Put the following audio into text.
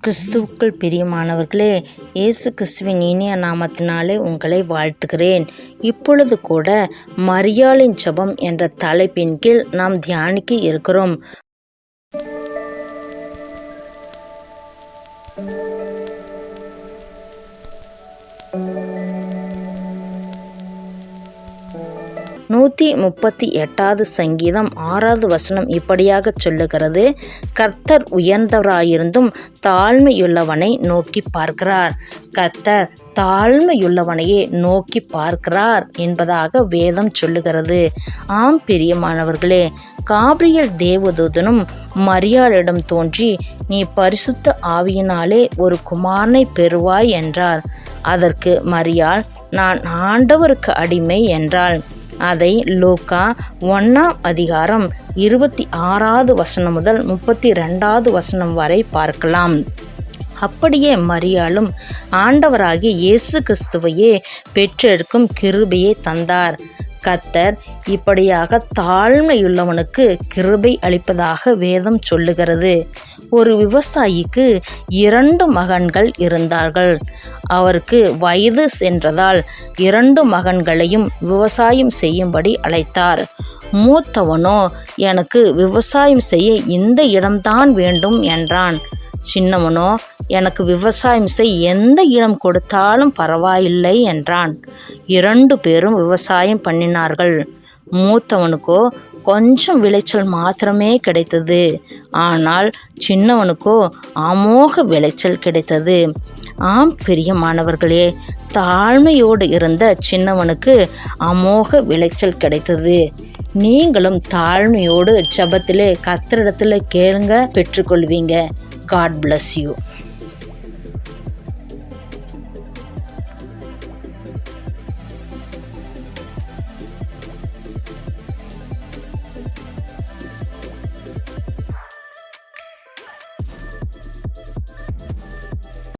கிறிஸ்துவுக்குள் பிரியமானவர்களே, இயேசு கிறிஸ்துவின் இனிய நாமத்தினாலே உங்களை வாழ்த்துகிறேன். இப்பொழுது கூட மரியாளின் ஜெபம் என்ற தலைப்பின் கீழ் நாம் தியானிக்க இருக்கிறோம். நூற்றி 38வது சங்கீதம் 6வது வசனம் இப்படியாக சொல்லுகிறது, கர்த்தர் உயர்ந்தவராயிருந்தும் தாழ்மையுள்ளவனை நோக்கி பார்க்கிறார். கர்த்தர் தாழ்மையுள்ளவனையே நோக்கி பார்க்கிறார் என்பதாக வேதம் சொல்லுகிறது. ஆம் பிரியமானவர்களே, காபிரியேல் தேவதூதனும் மரியாளிடம் தோன்றி, நீ பரிசுத்த ஆவியினாலே ஒரு குமாரனை பெறுவாய் என்றார். அதற்கு மரியாள், நான் ஆண்டவருக்கு அடிமை என்றாள். அதை லூக்கா 1ஆம் அதிகாரம் 26வது வசனம் முதல் 32வது வசனம் வரை பார்க்கலாம். அப்படியே மரியாளும் ஆண்டவராகிய இயேசு கிறிஸ்துவையே பெற்றெடுக்கும் கிருபையை தந்தார். கர்த்தர் இப்படியாக தாழ்மையுள்ளவனுக்கு கிருபை அளிப்பதாக வேதம் சொல்லுகிறது. ஒரு விவசாயிக்கு 2 மகன்கள் இருந்தார்கள். அவருக்கு வயது சென்றதால் 2 மகன்களையும் விவசாயம் செய்யும்படி அழைத்தார். மூத்தவனோ, எனக்கு விவசாயம் செய்ய இந்த இடம்தான் வேண்டும் என்றான். சின்னவனோ, எனக்கு விவசாயம் செய்ய எந்த இடம் கொடுத்தாலும் பரவாயில்லை என்றான். 2 பேரும் விவசாயம் பண்ணினார்கள். மூத்தவனுக்கோ கொஞ்சம் விளைச்சல் மாத்திரமே கிடைத்தது. ஆனால் சின்னவனுக்கோ அமோக விளைச்சல் கிடைத்தது. ஆம் பிரியமானவர்களே, தாழ்மையோடு இருந்த சின்னவனுக்கு அமோக விளைச்சல் கிடைத்தது. நீங்களும் தாழ்மையோடு ஜெபத்திலே கர்த்தரிடத்தில் கேளுங்க, பெற்றுக்கொள்வீங்க. God bless you.